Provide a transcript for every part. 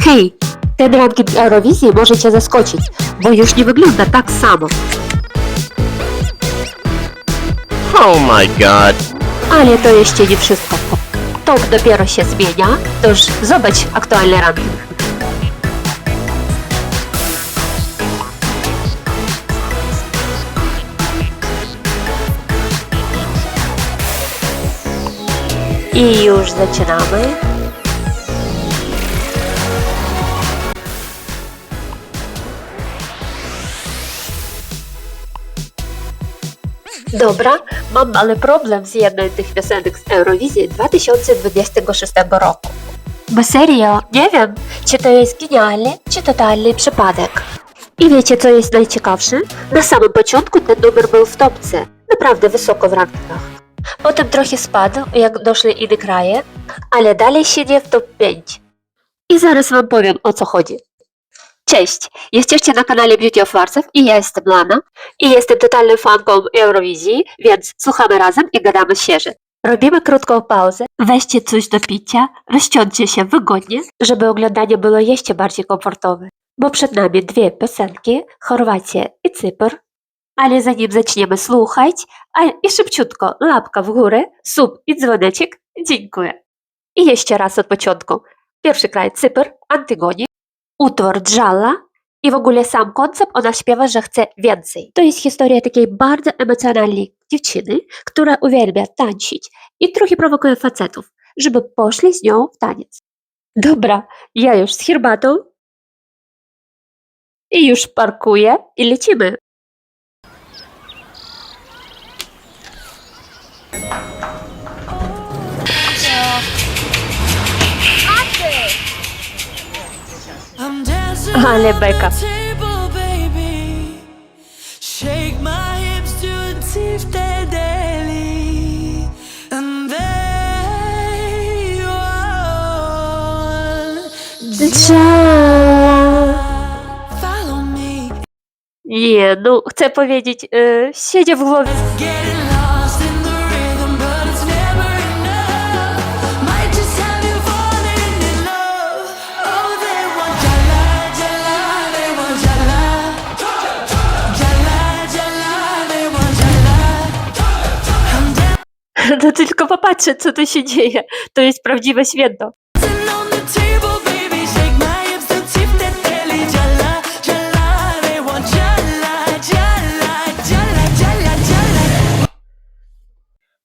Hej, ten ranking Eurowizji może Cię zaskoczyć, bo już nie wygląda tak samo. Oh my god. Ale to jeszcze nie wszystko. Top dopiero się zmienia, to już zobacz aktualny ranking. I już zaczynamy. Dobra, mam mały problem z jedną z tych piosenek z Eurowizji 2026 roku. Bo serio, nie wiem, czy to jest genialny, czy totalny przypadek. I wiecie, co jest najciekawsze? Na samym początku ten numer był w topce, naprawdę wysoko w rankingach. Potem trochę spadł, jak doszły inne kraje, ale dalej siedzi w top 5. I zaraz wam powiem, o co chodzi. Cześć, jesteście na kanale Beauty of Warsaw i ja jestem Lana i jestem totalną fanką Eurowizji, więc słuchamy razem i gadamy świeżo. Robimy krótką pauzę, weźcie coś do picia, rozciągnijcie się wygodnie, żeby oglądanie było jeszcze bardziej komfortowe. Bo przed nami dwie piosenki, Chorwacja i Cypr. Ale zanim zaczniemy słuchać, i szybciutko, łapka w górę, sub i dzwoneczek, dziękuję. I jeszcze raz od początku. Pierwszy kraj Cypr, Antygonie. Utwór Джалла i w ogóle sam koncept, ona śpiewa, że chce więcej. To jest historia takiej bardzo emocjonalnej dziewczyny, która uwielbia tańczyć i trochę prowokuje facetów, żeby poszli z nią w taniec. Dobra, ja już z herbatą i już parkuję i lecimy. Ale beka. Nie, no chcę powiedzieć, siedzi w głowie. No tylko popatrzę, co tu się dzieje. To jest prawdziwe święto.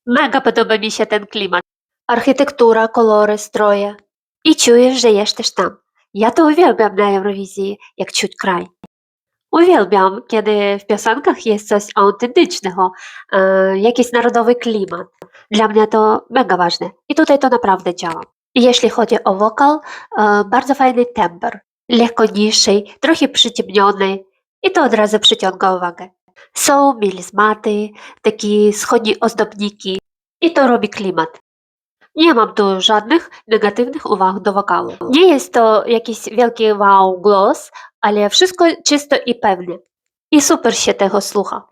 Mega podoba mi się ten klimat. Architektura, kolory, stroje. I czujesz, że jesteś tam. Ja to uwielbiam na Eurowizji, jak czuć kraj. Uwielbiam, kiedy w piosenkach jest coś autentycznego, jakiś narodowy klimat. Dla mnie to mega ważne i tutaj to naprawdę działa. I jeśli chodzi o wokal, bardzo fajny temper, lekko niższy, trochę przyciemniony i to od razu przyciąga uwagę. Są milizmaty, takie wschodnie ozdobniki i to robi klimat. Nie mam tu żadnych negatywnych uwag do wokalu. Nie jest to jakiś wielki wow głos, ale wszystko czysto i pewnie. I super się tego słucha.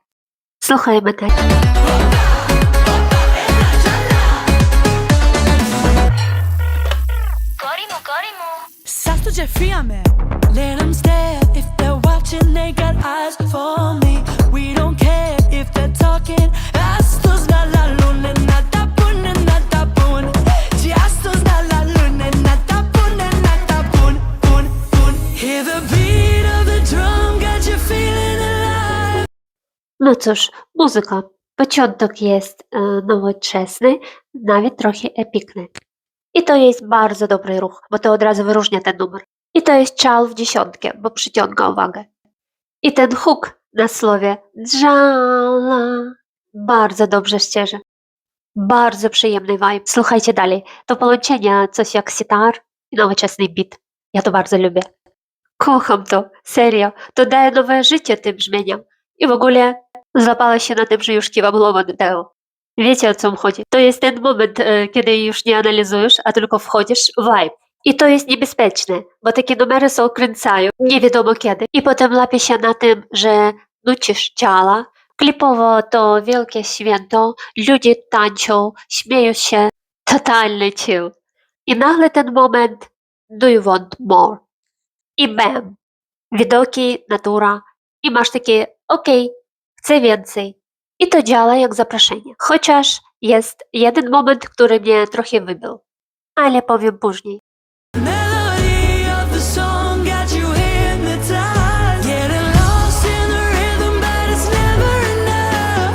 Słuchajmy tego. Sastoce fíjame. Let them stare if they're watching, they got eyes for me. We don't care if they're talking. Astos na la luna, nada pune, nada pun. Ci astos na la luna, nada pune, nada pun, pun, pun. Hear the beat of the drum, got you feeling alive. No cóż, muzyka. Początek jest nowoczesny, nawet trochę epikny. I to jest bardzo dobry ruch, bo to od razu wyróżnia ten numer. I to jest czal w dziesiątkę, bo przyciąga uwagę. I ten hook na słowie Джалла bardzo dobrze ścieże. Bardzo przyjemny vibe. Słuchajcie dalej. To połączenie coś jak sitar i nowoczesny beat. Ja to bardzo lubię. Kocham to, serio. To daje nowe życie tym brzmieniom. I w ogóle złapała się na tym, że już kiwam głową do tego. Wiecie, o co mi chodzi? To jest ten moment, kiedy już nie analizujesz, a tylko wchodzisz w vibe. I to jest niebezpieczne, bo takie numery są kręcają, nie wiadomo kiedy. I potem łapie się na tym, że nucisz ciała. Klipowo to wielkie święto, ludzie tańczą, śmieją się. Totalny chill. I nagle ten moment, do you want more? i bam, widoki, natura i masz takie okej, chcę więcej. I to działa jak zaproszenie. Chociaż jest jeden moment, który mnie trochę wybił. Ale powiem później. Melody of the song got you hypnotized. Getting lost in the rhythm, but it's never enough.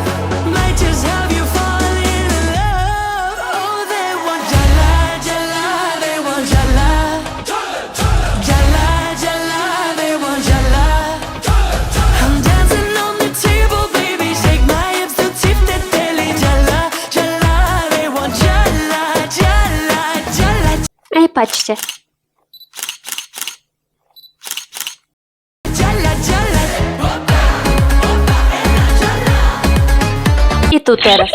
Might just have you falling in love. Oh, they want jala, jala, they want jala. Jala, jala, they want jala. I'm dancing on the table, baby, shake my hips to tip the telly. Jala, jala, they want jala, jala, jala. Ej, patrzcie. I tu teraz.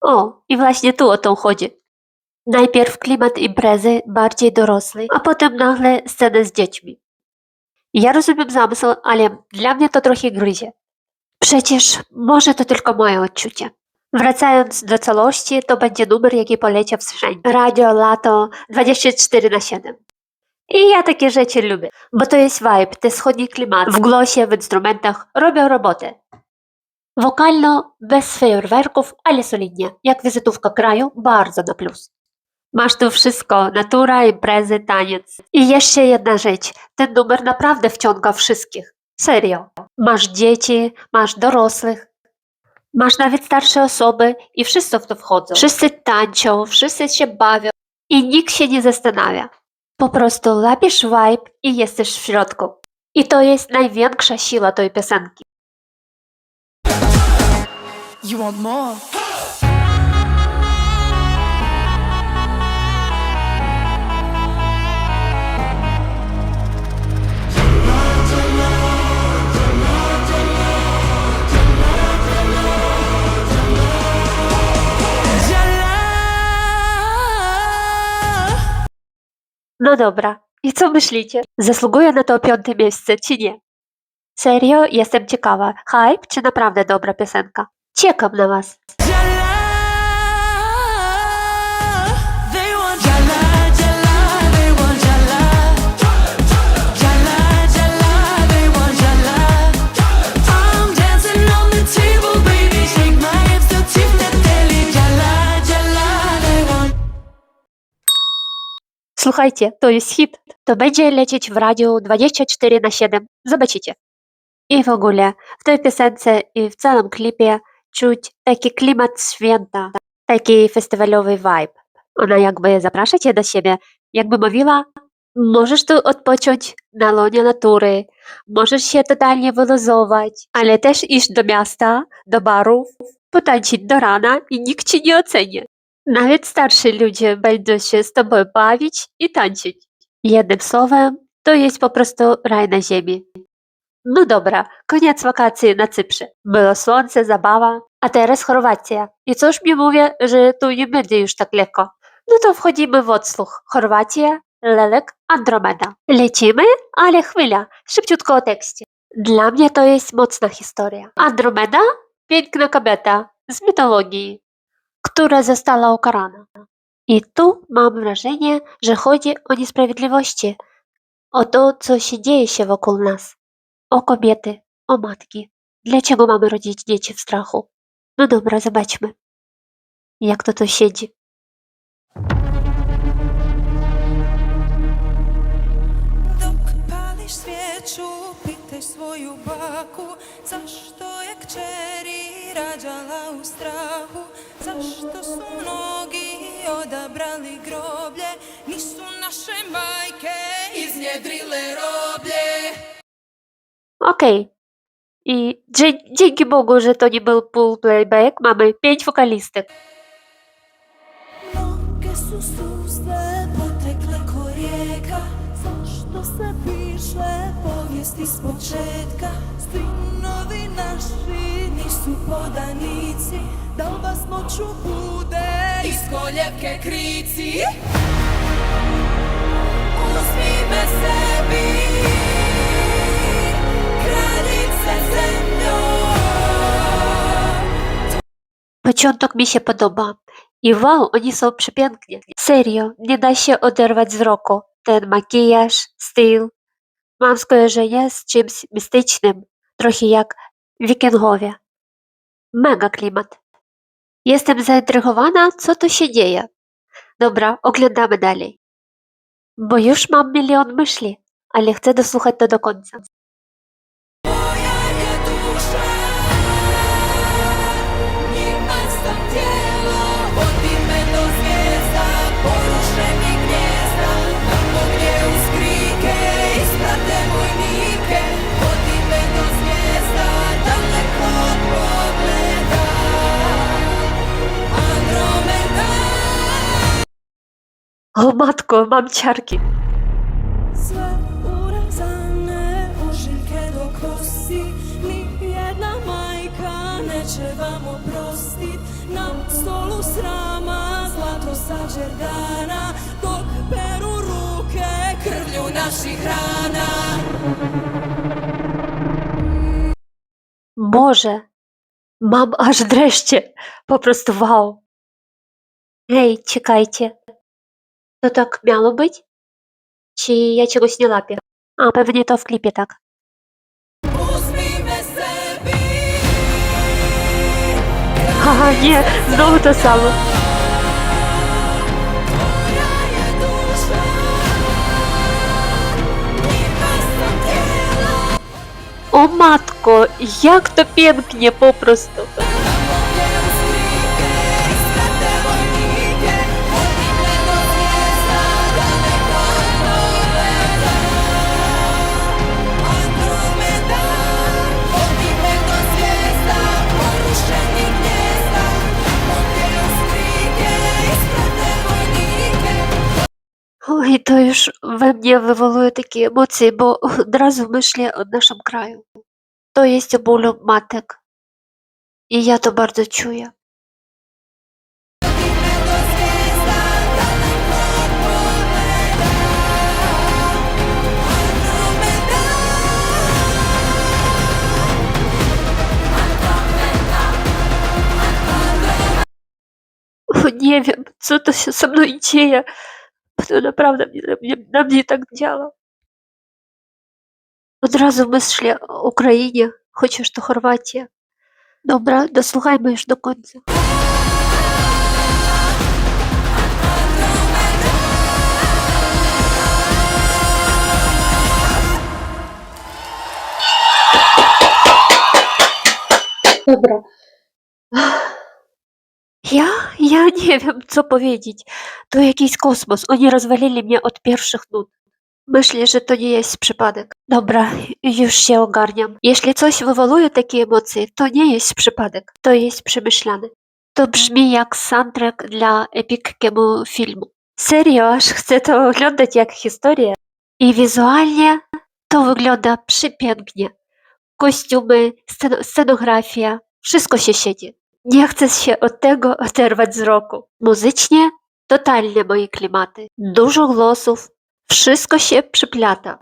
O, i właśnie tu o to chodzi. Najpierw klimat imprezy bardziej dorosły, a potem nagle sceny z dziećmi. Ja rozumiem zamysł, ale dla mnie to trochę gryzie. Przecież może to tylko moje odczucie. Wracając do całości, to będzie numer, jaki poleciał wszędzie. Radio Lato 24/7. I ja takie rzeczy lubię, bo to jest vibe, te wschodni klimat. W głosie, w instrumentach robią robotę. Wokalno, bez fajerwerków, ale solidnie. Jak wizytówka kraju, bardzo na plus. Masz tu wszystko, natura, imprezy, taniec. I jeszcze jedna rzecz, ten numer naprawdę wciąga wszystkich. Serio. Masz dzieci, masz dorosłych, masz nawet starsze osoby i wszyscy w to wchodzą. Wszyscy tańczą, wszyscy się bawią i nikt się nie zastanawia. Po prostu łapiesz vibe i jesteś w środku. I to jest największa siła tej piosenki. You want more? No dobra, i co myślicie? Zasługuje na to 5. miejsce, czy nie? Serio? Jestem ciekawa. Hype, czy naprawdę dobra piosenka? Czekam na was. They want jala, jala, they want jala. Jala, jala, they want jala. I'm dancing on the table, baby, shake my hips to tip that telly. Jala, jala, they want. Słuchajcie, to jest hit. To będzie lecieć w radiu 24/7. Zobaczycie. I w ogóle w tej piosence i w całym klipie czuć taki klimat święta, taki festiwalowy vibe. Ona jakby zaprasza cię do siebie, jakby mówiła, możesz tu odpocząć na łonie natury, możesz się totalnie wyluzować, ale też iść do miasta, do barów, potańczyć do rana i nikt ci nie oceni. Nawet starsi ludzie będą się z tobą bawić i tańczyć. Jednym słowem, to jest po prostu raj na ziemi. No dobra, koniec wakacji na Cyprze. Było słońce, zabawa, a teraz Chorwacja. I cóż mi mówię, że tu nie będzie już tak lekko. No to wchodzimy w odsłuch. Chorwacja, Lelek, Andromeda. Lecimy, ale chwila, szybciutko o tekście. Dla mnie to jest mocna historia. Andromeda? Piękna kobieta z mitologii, która została ukarana. I tu mam wrażenie, że chodzi o niesprawiedliwości, o to, co się dzieje się wokół nas. O kobiety, o matki. Dlaczego mamy rodzić dzieci w strachu? No dobra, zobaczmy, jak to siedzi. Dok palisz świeczu, pitaj svoju baku, zašto je kćeri rađala u strahu, zašto su mnogi odabrali groblje, nisu naše majke iznjedrile roblje. Okej. I dzięki Bogu, że to nie był full playback, mamy 5 wokalistek. Mnoge su suze potekle ko rijeka, zašto se piše povijest iz početka, sinovi naši nisu podanici, da li vas noću bude iz koljevke krici? Uzmijmy sebi Kraljice zemljo. Początek mi się podoba. I wow, oni są przepiękni. Serio, nie da się oderwać wzroku. Ten makijaż, styl. Mam skojarzenie z czymś mistycznym, trochę jak wikingowie. Mega klimat. Jestem zaintrygowana, co tu się dzieje. Dobra, oglądamy dalej. Bo już mam milion myśli, ale chcę dosłuchać to do końca. Moja dusza, nim stam tijelo, vodi me do zvijezda, poruše mi gnjezda, tamo gdje uz krike isprate vojnike, vodi me do zvijezda, daleko od pogleda, Andromeda. O matko, mam ciarki. Sve urezane ožiljke do kosti, ni jedna majka neće vam oprostit. Na stolu srama zlato sađerdana, dok peru ruke krvlju naših rana. Boże, mam aż dreszcze. Po prostu wow. Hej, czekajcie. To tak miało być? Czy ja czegoś nie lapię? A, pewnie to w klipie tak. Uzmijme sebi Haha, nie, znowu to samo. Moja je duša, nim stam tijelo, O matko, jak to pięknie po prostu. tamo gdje uz krike isprate vojnike, vodi me do zvijezda, daleko od pogleda, Andromeda. Vodi me do zvijezda, porušenih gnjezda, tamo gdje uz krike isprate vojnike. Oj, to już we mnie wywołuje takie emocje, bo od razu myślę o naszym kraju. To jest o bólu matek. I ja to bardzo czuję. Vodi me do zvijezda, daleko od pogleda, Andromeda. O, nie wiem, co to się ze mną dzieje. To naprawdę na mnie tak działa. Od razu myślę o Ukrainie, chociaż to Chorwacja. Dobra, dosłuchajmy już do końca. Dobra. Ja nie wiem, co powiedzieć. To jakiś kosmos. Oni rozwalili mnie od pierwszych nut. Myślę, że to nie jest przypadek. Dobra, już się ogarniam. Jeśli coś wywołuje takie emocje, to nie jest przypadek. To jest przemyślane. To brzmi jak soundtrack dla epickiego filmu. Serio, aż chcę to oglądać jak historię. I wizualnie to wygląda przepięknie. Kostiumy, scenografia, wszystko się siedzi. Nie chcę się od tego oderwać wzroku. Muzycznie totalnie moje klimaty. Dużo głosów, wszystko się przyplata.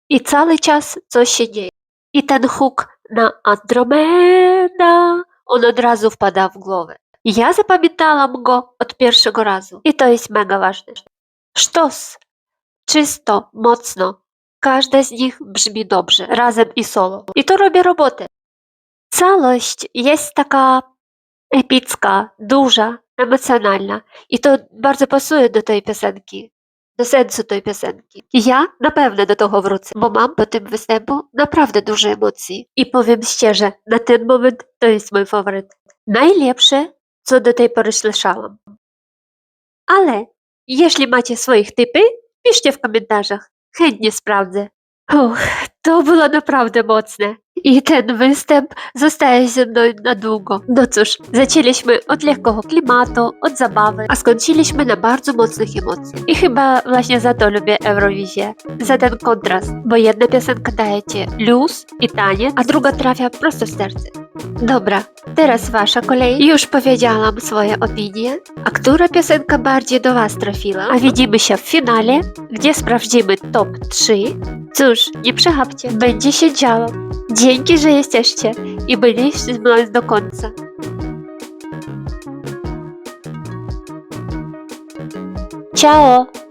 I cały czas coś się dzieje. I ten hook na Andromeda, on od razu wpada w głowę. Ja zapamiętałam go od pierwszego razu. I to jest mega ważne. Sztos. Czysto, mocno. Każda z nich brzmi dobrze, razem i solo. I to robi robotę. Całość jest taka epicka, duża, emocjonalna. I to bardzo pasuje do tej piosenki, do sensu tej piosenki. I ja na pewno do tego wrócę, bo mam po tym występu naprawdę dużo emocji. I powiem szczerze, na ten moment to jest mój faworyt. Najlepsze, co do tej pory słyszałam. Ale jeśli macie swoich typy, piszcie w komentarzach. Chętnie sprawdzę. To było naprawdę mocne. I ten występ zostaje ze mną na długo. No cóż, zaczęliśmy od lekkiego klimatu, od zabawy, a skończyliśmy na bardzo mocnych emocjach. I chyba właśnie za to lubię Eurowizję. Za ten kontrast, bo jedna piosenka daje ci luz i taniec, a druga trafia prosto w serce. Dobra, teraz wasza kolej. Już powiedziałam swoje opinie. A która piosenka bardziej do was trafiła? A widzimy się w finale, gdzie sprawdzimy top 3. Cóż, nie przechapcie, będzie się działo. Dzięki, że jesteście i byliście z mną do końca. Ciao!